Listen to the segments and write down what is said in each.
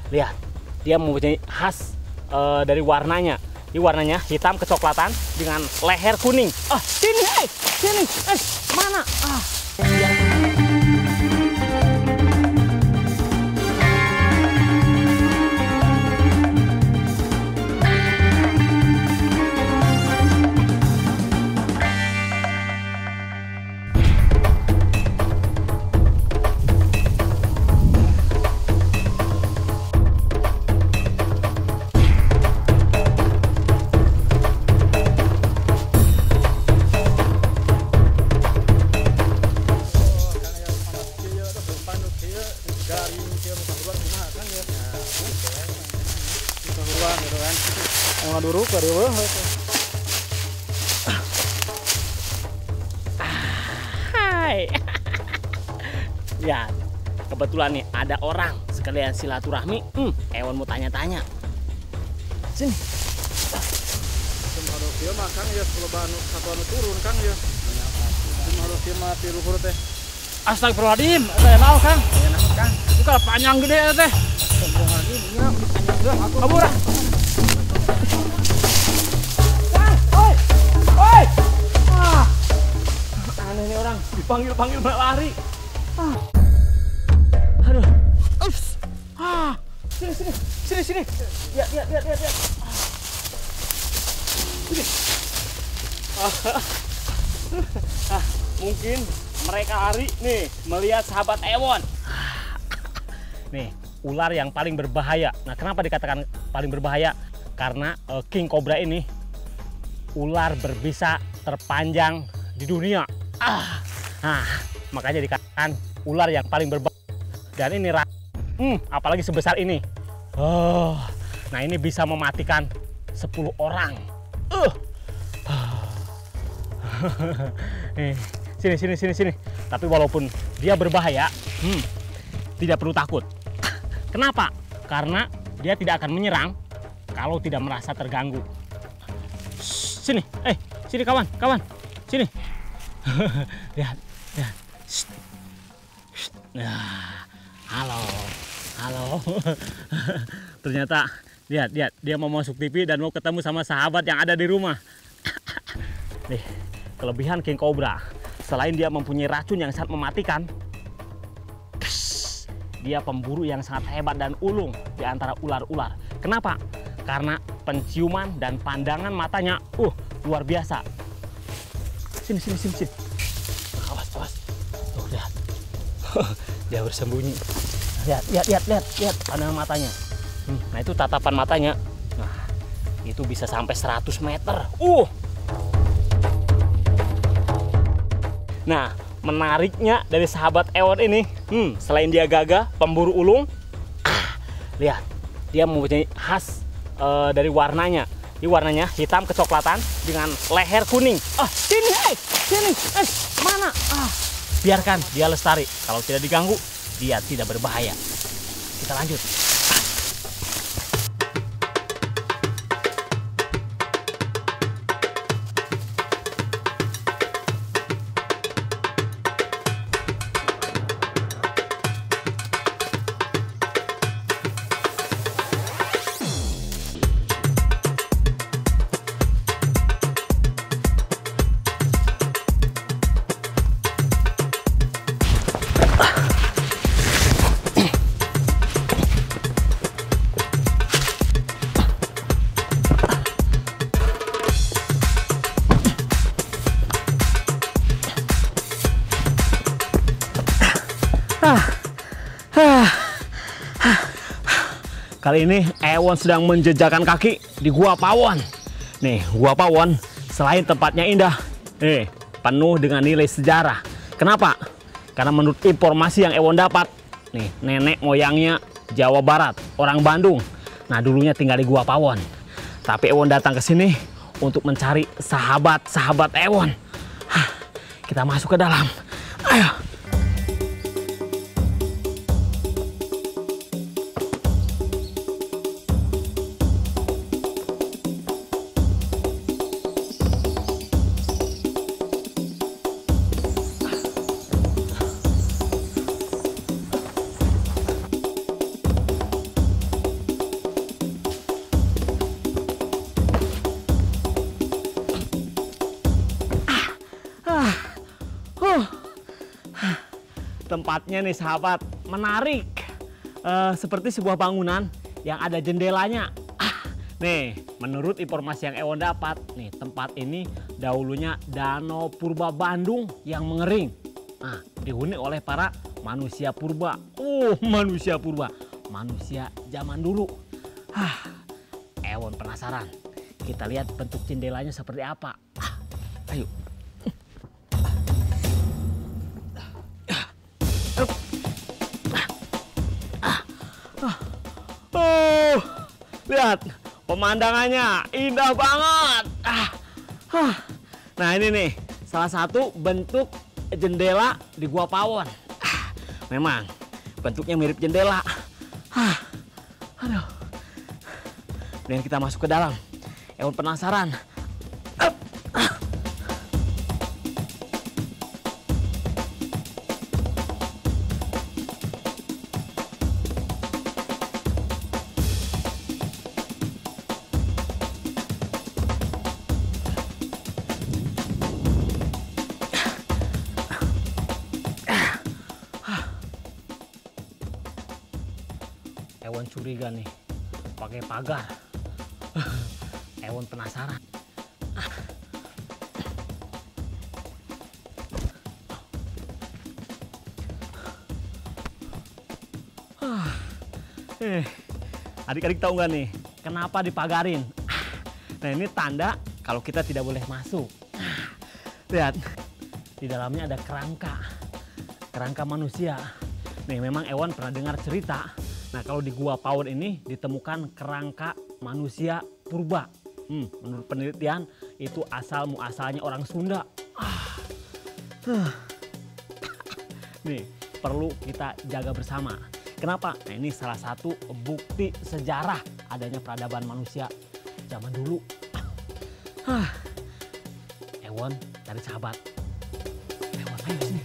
Lihat, dia mempunyai khas dari warnanya. Ini warnanya hitam kecoklatan dengan leher kuning. Sini, sini, mana? Hai. Ya, kebetulan nih ada orang sekalian silaturahmi. Ewan mau tanya-tanya. Sini. Kalau dia makan ya kalau bahan satu anu turun Kang ya. Kalau dia mati luhur teh. Astagfirullahaladzim, saya mau Kang. Ya nah Kang. Itu kalau panjang gede teh. Astagfirullahaladzim, ya panjang geus aku. Kabur. Oi. Aneh nih orang, dipanggil-panggil malah lari. Aduh. Ups. Sini. Lihat. Sini. Mungkin mereka lari nih melihat sahabat Ewon. Nih, ular yang paling berbahaya. Nah, kenapa dikatakan paling berbahaya? Karena King Cobra ini ular berbisa terpanjang di dunia. Makanya dikatakan ular yang paling berbahaya. Dan ini apalagi sebesar ini. Nah, ini bisa mematikan 10 orang. Sini. Tapi walaupun dia berbahaya, tidak perlu takut. Kenapa? Karena dia tidak akan menyerang kalau tidak merasa terganggu. Sini, sini kawan, sini. Lihat. Nah, halo. Ternyata lihat, dia mau masuk TV dan mau ketemu sama sahabat yang ada di rumah. Nih, kelebihan King Cobra, selain dia mempunyai racun yang sangat mematikan, dia pemburu yang sangat hebat dan ulung di antara ular-ular. Kenapa? Karena penciuman dan pandangan matanya luar biasa. Sini. Awas. Tuh, lihat. Dia bersembunyi. Lihat pandangan matanya. Nah, itu tatapan matanya. Nah, itu bisa sampai 100 meter. Nah, menariknya dari sahabat Ewon ini, selain dia gagah, pemburu ulung, lihat, dia mempunyai khas dari warnanya. Ini warnanya hitam kecoklatan dengan leher kuning. Sini, mana? Biarkan dia lestari. Kalau tidak diganggu, dia tidak berbahaya. Kita lanjut. Kali ini Ewon sedang menjejakkan kaki di Gua Pawon. Nih, Gua Pawon selain tempatnya indah, penuh dengan nilai sejarah. Kenapa? Karena menurut informasi yang Ewon dapat, nih, nenek moyangnya Jawa Barat, orang Bandung. Nah, dulunya tinggal di Gua Pawon. Tapi Ewon datang ke sini untuk mencari sahabat-sahabat Ewon. Kita masuk ke dalam. Ayo. tempatnya nih sahabat, menarik. Seperti sebuah bangunan yang ada jendelanya. Nih, menurut informasi yang Ewon dapat, nih tempat ini dahulunya Danau Purba Bandung yang mengering. Nah, dihuni oleh para manusia purba. Manusia purba, manusia zaman dulu. Ewon penasaran. Kita lihat bentuk jendelanya seperti apa. Ayo. Lihat. Pemandangannya indah banget. Nah ini nih salah satu bentuk jendela di Gua Pawon. Memang bentuknya mirip jendela. Aduh. Dan kita masuk ke dalam. Ewon penasaran. Ewon curiga nih, pakai pagar. Ewon penasaran. Adik-adik tahu nggak nih, kenapa dipagarin? Nah ini tanda kalau kita tidak boleh masuk. Lihat, di dalamnya ada kerangka manusia. Nih memang Ewon pernah dengar cerita. Nah kalau di Gua Pawon ini ditemukan kerangka manusia purba. Menurut penelitian itu asal muasalnya orang Sunda. Nih perlu kita jaga bersama. Kenapa? Nah ini salah satu bukti sejarah adanya peradaban manusia zaman dulu. Ewon cari sahabat. Ewon ayo sini.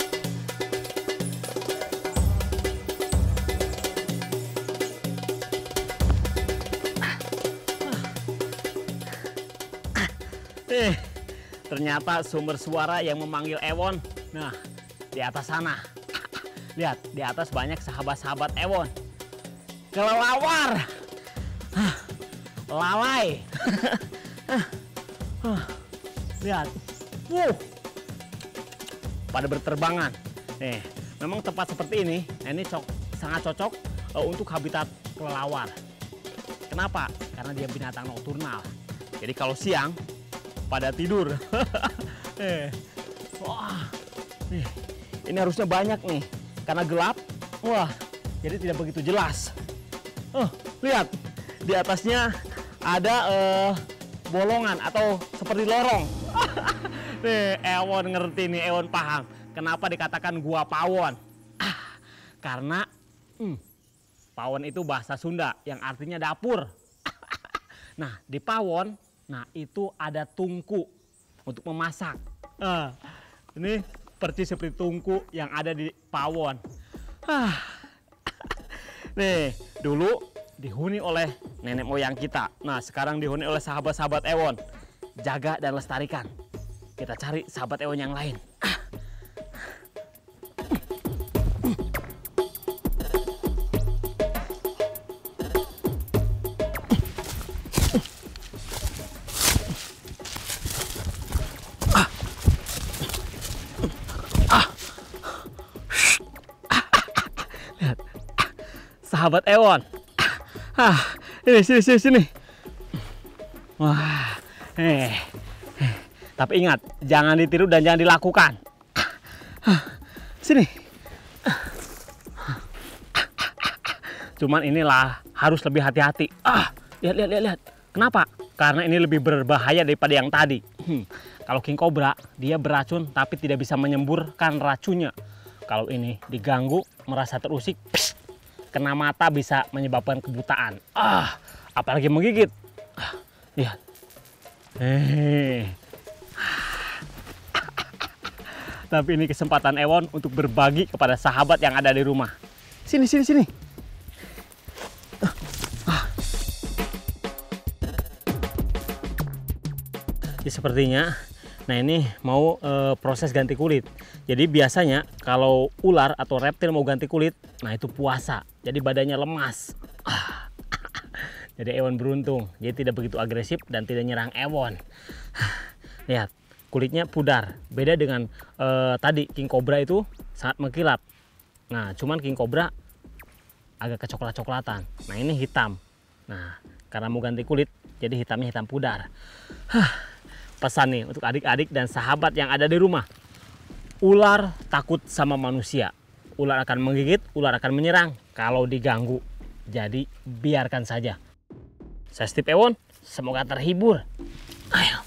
Ternyata sumber suara yang memanggil Ewon. Nah, di atas sana. Lihat, di atas banyak sahabat-sahabat Ewon. Kelelawar. Lalai. Lihat. Pada berterbangan. Memang tempat seperti ini, ini sangat cocok untuk habitat kelelawar. Kenapa? Karena dia binatang nokturnal. Jadi kalau siang pada tidur. Wah, nih, ini harusnya banyak nih, karena gelap. Wah, jadi tidak begitu jelas. Lihat, di atasnya ada bolongan atau seperti lorong. Nih, Ewon ngerti nih, Ewon paham kenapa dikatakan Gua Pawon. Karena Pawon itu bahasa Sunda yang artinya dapur. Nah, di Pawon, nah itu ada tungku untuk memasak. Ini percis seperti tungku yang ada di Pawon. Nih, dulu dihuni oleh nenek moyang kita. Nah, sekarang dihuni oleh sahabat-sahabat Ewon. Jaga dan lestarikan. Kita cari sahabat Ewon yang lain. Sahabat Ewon. Ini sini. Wah. Tapi ingat, jangan ditiru dan jangan dilakukan. Sini. Cuman inilah harus lebih hati-hati. Lihat. Kenapa? Karena ini lebih berbahaya daripada yang tadi. Kalau king cobra, dia beracun tapi tidak bisa menyemburkan racunnya. Kalau ini diganggu, merasa terusik, kena mata bisa menyebabkan kebutaan. Apalagi menggigit. Lihat. Tapi ini kesempatan Ewon untuk berbagi kepada sahabat yang ada di rumah. Sini. Ya sepertinya, nah ini mau proses ganti kulit. Jadi biasanya kalau ular atau reptil mau ganti kulit, nah itu puasa. Jadi badannya lemas. Jadi Ewon beruntung. Dia tidak begitu agresif dan tidak nyerang Ewon. Lihat, kulitnya pudar. Beda dengan tadi King Cobra itu sangat mengkilap. Nah, cuman King Cobra agak kecoklat-coklatan. Nah, ini hitam. Nah, karena mau ganti kulit, jadi hitamnya hitam pudar. Pesan nih untuk adik-adik dan sahabat yang ada di rumah. Ular takut sama manusia. Ular akan menggigit, ular akan menyerang kalau diganggu. Jadi biarkan saja. Saya Steve Ewon, semoga terhibur. Ayo.